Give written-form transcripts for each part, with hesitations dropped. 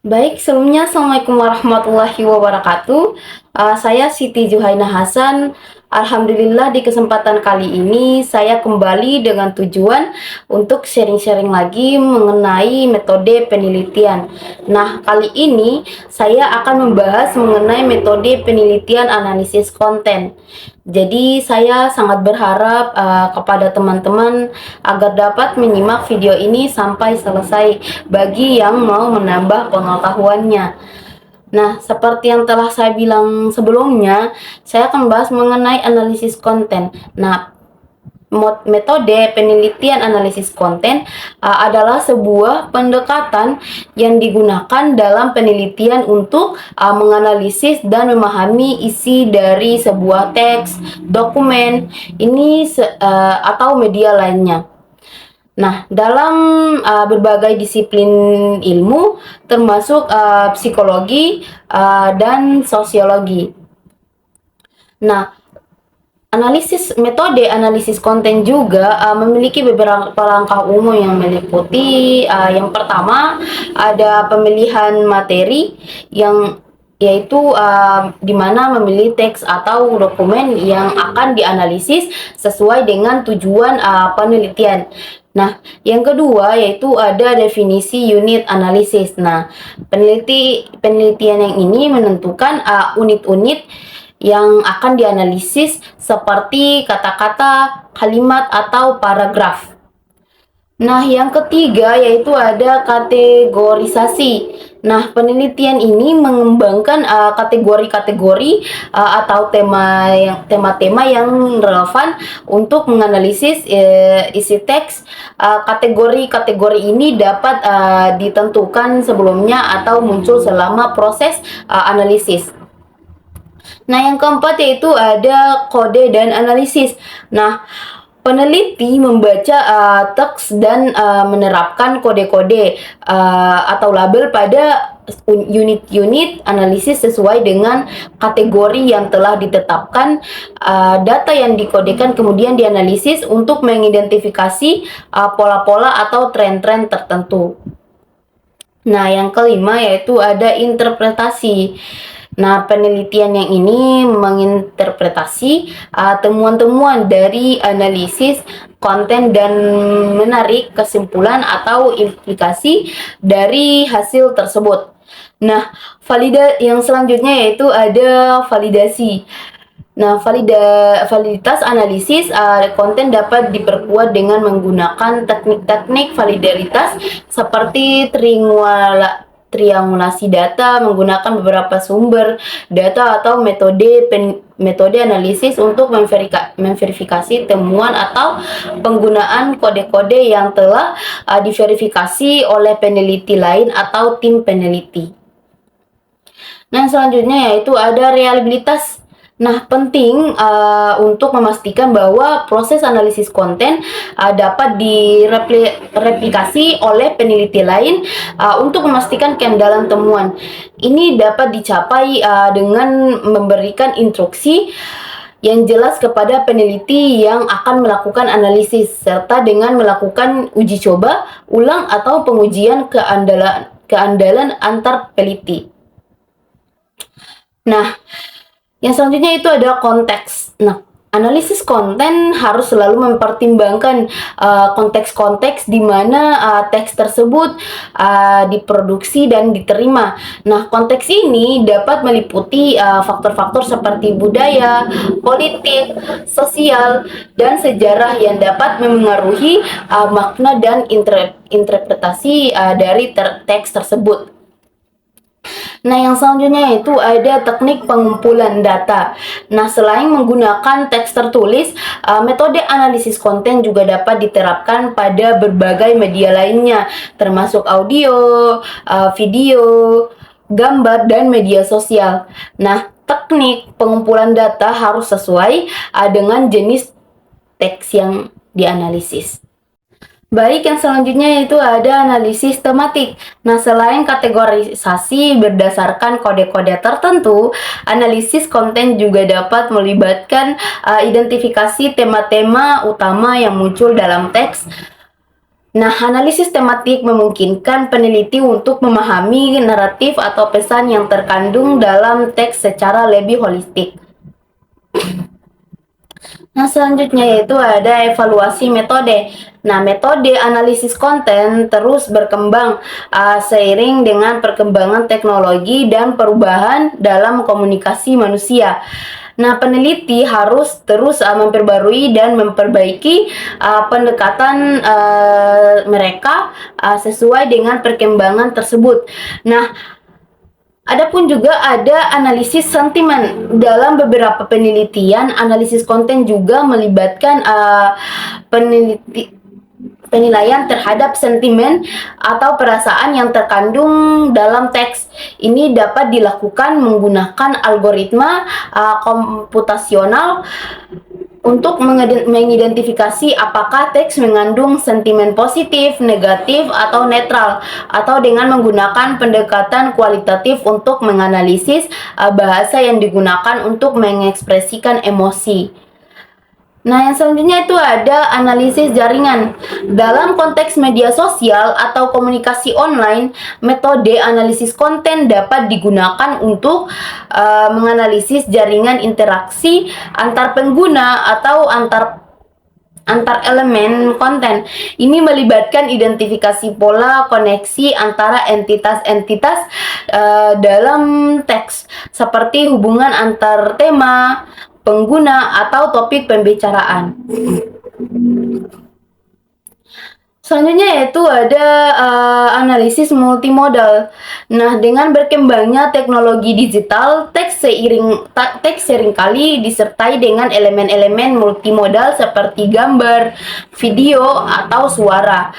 Baik, sebelumnya Assalamualaikum warahmatullahi wabarakatuh. Saya Siti Juhaina Hasan. Alhamdulillah di kesempatan kali ini saya kembali dengan tujuan untuk sharing-sharing lagi mengenai metode penelitian. Nah, kali ini saya akan membahas mengenai metode penelitian analisis konten. Jadi saya sangat berharap kepada teman-teman agar dapat menyimak video ini sampai selesai bagi yang mau menambah pengetahuannya. Nah, seperti yang telah saya bilang sebelumnya, saya akan bahas mengenai analisis konten. Nah, metode penelitian analisis konten adalah sebuah pendekatan yang digunakan dalam penelitian untuk menganalisis dan memahami isi dari sebuah teks, dokumen, atau media lainnya. Nah, dalam berbagai disiplin ilmu, termasuk psikologi dan sosiologi. Nah, metode analisis konten juga memiliki beberapa langkah umum yang meliputi yang pertama ada pemilihan materi yang yaitu di mana memilih teks atau dokumen yang akan dianalisis sesuai dengan tujuan penelitian. Nah, yang kedua yaitu ada definisi unit analisis. Nah, penelitian yang ini menentukan unit-unit yang akan dianalisis seperti kata-kata, kalimat, atau paragraf. Nah, yang ketiga yaitu ada kategorisasi. Nah, penelitian ini mengembangkan kategori-kategori atau tema-tema yang relevan untuk menganalisis isi teks. Kategori-kategori ini dapat ditentukan sebelumnya atau muncul selama proses analisis. Nah, yang keempat yaitu ada kode dan analisis. Nah, peneliti membaca teks dan menerapkan kode-kode atau label pada unit-unit analisis sesuai dengan kategori yang telah ditetapkan. Data yang dikodekan kemudian dianalisis untuk mengidentifikasi pola-pola atau tren-tren tertentu. Nah, yang kelima yaitu ada interpretasi. Nah, penelitian yang ini menginterpretasi temuan-temuan dari analisis konten dan menarik kesimpulan atau implikasi dari hasil tersebut. Nah, yang selanjutnya yaitu ada validasi. Nah, validitas analisis konten dapat diperkuat dengan menggunakan teknik-teknik validaritas seperti triangulasi data, menggunakan beberapa sumber data atau metode analisis untuk memverifikasi temuan atau penggunaan kode-kode yang telah diverifikasi oleh peneliti lain atau tim peneliti. Nah, selanjutnya yaitu ada reliabilitas. Nah, penting untuk memastikan bahwa proses analisis konten dapat direplikasi oleh peneliti lain untuk memastikan keandalan temuan. Ini dapat dicapai dengan memberikan instruksi yang jelas kepada peneliti yang akan melakukan analisis, serta dengan melakukan uji coba ulang atau pengujian keandalan antar peneliti. Nah, yang selanjutnya itu ada konteks. Nah, analisis konten harus selalu mempertimbangkan konteks-konteks di mana teks tersebut diproduksi dan diterima. Nah, konteks ini dapat meliputi faktor-faktor seperti budaya, politik, sosial, dan sejarah yang dapat memengaruhi makna dan interpretasi dari teks tersebut. Nah, yang selanjutnya itu ada teknik pengumpulan data. Nah, selain menggunakan teks tertulis, metode analisis konten juga dapat diterapkan pada berbagai media lainnya, termasuk audio, video, gambar, dan media sosial. Nah, teknik pengumpulan data harus sesuai dengan jenis teks yang dianalisis. Baik, yang selanjutnya itu ada analisis tematik. Nah, selain kategorisasi berdasarkan kode-kode tertentu, analisis konten juga dapat melibatkan identifikasi tema-tema utama yang muncul dalam teks. Nah, analisis tematik memungkinkan peneliti untuk memahami naratif atau pesan yang terkandung dalam teks secara lebih holistik. Nah, selanjutnya yaitu ada evaluasi metode. Nah, metode analisis konten terus berkembang seiring dengan perkembangan teknologi dan perubahan dalam komunikasi manusia. Nah, peneliti harus terus memperbarui dan memperbaiki pendekatan mereka sesuai dengan perkembangan tersebut. Nah, adapun juga ada analisis sentimen. Dalam beberapa penelitian, analisis konten juga melibatkan penilaian terhadap sentimen atau perasaan yang terkandung dalam teks. Ini dapat dilakukan menggunakan algoritma komputasional untuk mengidentifikasi apakah teks mengandung sentimen positif, negatif, atau netral, atau dengan menggunakan pendekatan kualitatif untuk menganalisis bahasa yang digunakan untuk mengekspresikan emosi. Nah, yang selanjutnya itu ada analisis jaringan. Dalam konteks media sosial atau komunikasi online, metode analisis konten dapat digunakan untuk menganalisis jaringan interaksi antar pengguna atau antar elemen konten. Ini melibatkan identifikasi pola koneksi antara entitas-entitas dalam teks, seperti hubungan antar tema, pengguna, atau topik pembicaraan. Selanjutnya yaitu ada analisis multimodal. Nah, dengan berkembangnya teknologi digital, teks seringkali disertai dengan elemen-elemen multimodal seperti gambar, video, atau suara.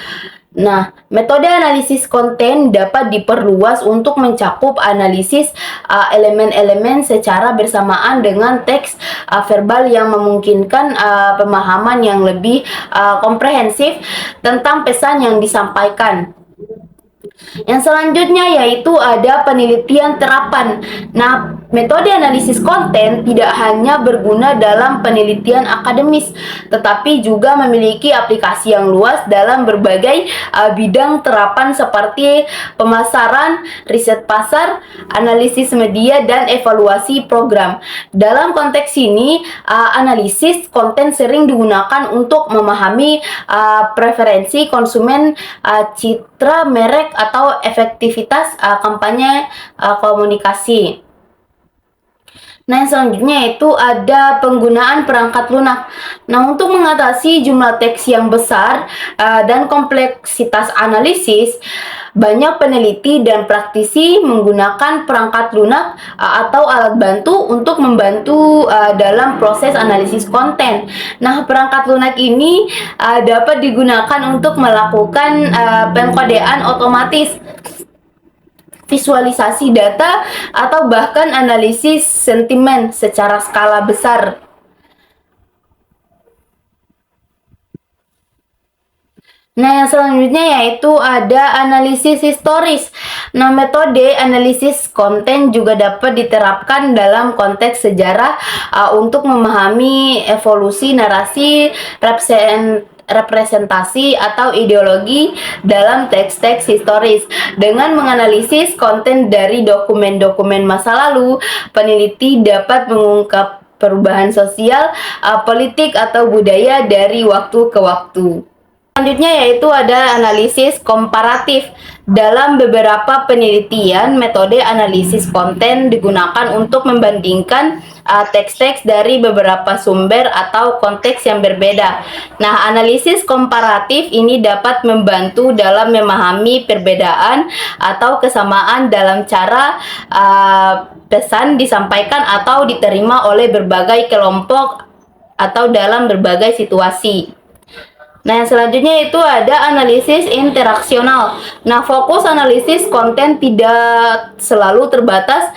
Nah, metode analisis konten dapat diperluas untuk mencakup analisis elemen-elemen secara bersamaan dengan teks verbal yang memungkinkan pemahaman yang lebih komprehensif tentang pesan yang disampaikan. Yang selanjutnya yaitu ada penelitian terapan. Nah, metode analisis konten tidak hanya berguna dalam penelitian akademis, tetapi juga memiliki aplikasi yang luas dalam berbagai bidang terapan seperti pemasaran, riset pasar, analisis media, dan evaluasi program. Dalam konteks ini, analisis konten sering digunakan untuk memahami preferensi konsumen, citra merek, atau efektivitas kampanye komunikasi. Nah, yang selanjutnya itu ada penggunaan perangkat lunak. Nah, untuk mengatasi jumlah teks yang besar dan kompleksitas analisis, banyak peneliti dan praktisi menggunakan perangkat lunak atau alat bantu untuk membantu dalam proses analisis konten. Nah, perangkat lunak ini dapat digunakan untuk melakukan pengkodean otomatis, visualisasi data, atau bahkan analisis sentimen secara skala besar. Nah, yang selanjutnya yaitu ada analisis historis. Nah, metode analisis konten juga dapat diterapkan dalam konteks sejarah untuk memahami evolusi narasi, representasi, atau ideologi dalam teks-teks historis. Dengan menganalisis konten dari dokumen-dokumen masa lalu, peneliti dapat mengungkap perubahan sosial, politik, atau budaya dari waktu ke waktu. Selanjutnya yaitu ada analisis komparatif. Dalam beberapa penelitian, metode analisis konten digunakan untuk membandingkan teks-teks dari beberapa sumber atau konteks yang berbeda. Nah, analisis komparatif ini dapat membantu dalam memahami perbedaan atau kesamaan dalam cara pesan disampaikan atau diterima oleh berbagai kelompok atau dalam berbagai situasi. Nah, yang selanjutnya itu ada analisis interaksional. Nah, fokus analisis konten tidak selalu terbatas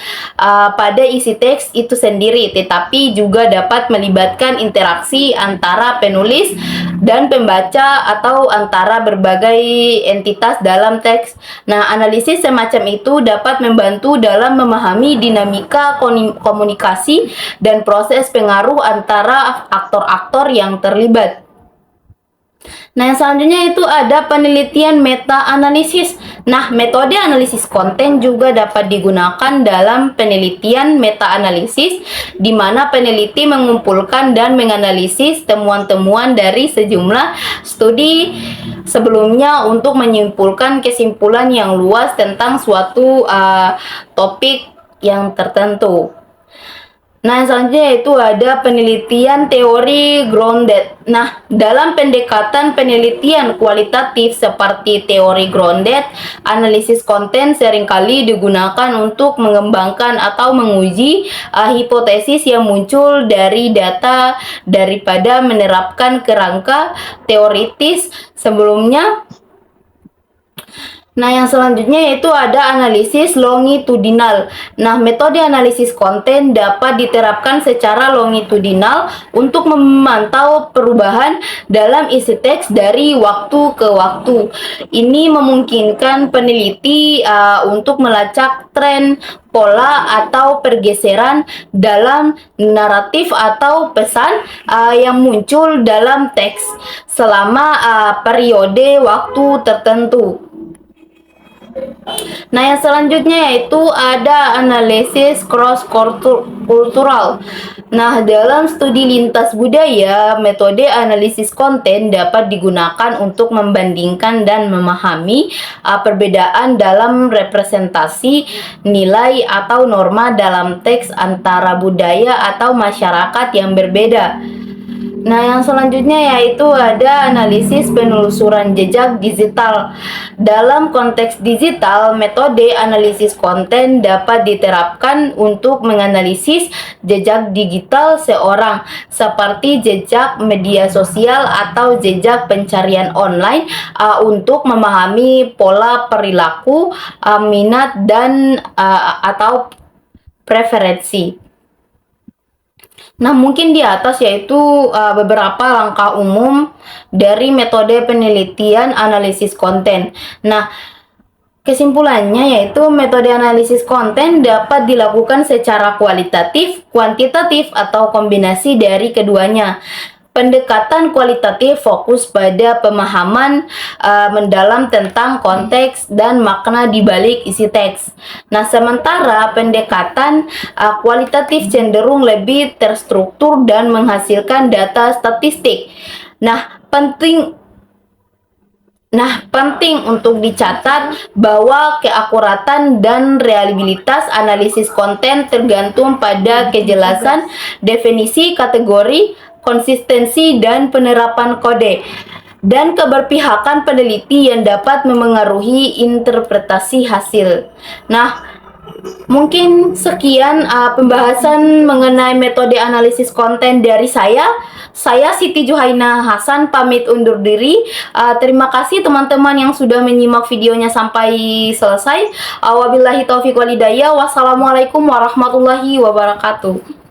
pada isi teks itu sendiri, tetapi juga dapat melibatkan interaksi antara penulis dan pembaca atau antara berbagai entitas dalam teks. Nah, analisis semacam itu dapat membantu dalam memahami dinamika komunikasi dan proses pengaruh antara aktor-aktor yang terlibat. Nah, yang selanjutnya itu ada penelitian meta-analisis. Nah, metode analisis konten juga dapat digunakan dalam penelitian meta-analisis, di mana peneliti mengumpulkan dan menganalisis temuan-temuan dari sejumlah studi sebelumnya untuk menyimpulkan kesimpulan yang luas tentang suatu topik yang tertentu. Nah, selanjutnya itu ada penelitian teori grounded. Nah, dalam pendekatan penelitian kualitatif seperti teori grounded, analisis konten seringkali digunakan untuk mengembangkan atau menguji hipotesis yang muncul dari data daripada menerapkan kerangka teoritis sebelumnya. Nah, yang selanjutnya yaitu ada analisis longitudinal. Nah, metode analisis konten dapat diterapkan secara longitudinal untuk memantau perubahan dalam isi teks dari waktu ke waktu. Ini memungkinkan peneliti untuk melacak tren, pola atau pergeseran dalam naratif atau pesan yang muncul dalam teks selama periode waktu tertentu. Nah, yang selanjutnya yaitu ada analisis cross kultural. Nah, dalam studi lintas budaya, metode analisis konten dapat digunakan untuk membandingkan dan memahami perbedaan dalam representasi nilai atau norma dalam teks antara budaya atau masyarakat yang berbeda. Nah, yang selanjutnya yaitu ada analisis penelusuran jejak digital. Dalam konteks digital, metode analisis konten dapat diterapkan untuk menganalisis jejak digital seorang, seperti jejak media sosial atau jejak pencarian online, untuk memahami pola perilaku, minat dan atau preferensi. Nah, mungkin di atas yaitu beberapa langkah umum dari metode penelitian analisis konten. Nah, kesimpulannya yaitu metode analisis konten dapat dilakukan secara kualitatif, kuantitatif, atau kombinasi dari keduanya. Pendekatan kualitatif fokus pada pemahaman mendalam tentang konteks dan makna di balik isi teks. Nah, sementara pendekatan kualitatif cenderung lebih terstruktur dan menghasilkan data statistik. Nah, penting untuk dicatat bahwa keakuratan dan reliabilitas analisis konten tergantung pada kejelasan definisi kategori, konsistensi dan penerapan kode, dan keberpihakan peneliti yang dapat memengaruhi interpretasi hasil. Nah, mungkin sekian pembahasan mengenai metode analisis konten dari saya. Saya Siti Juhaina Hasan pamit undur diri. Terima kasih teman-teman yang sudah menyimak videonya sampai selesai. Wabillahi taufiq walhidayah. Wassalamualaikum warahmatullahi wabarakatuh.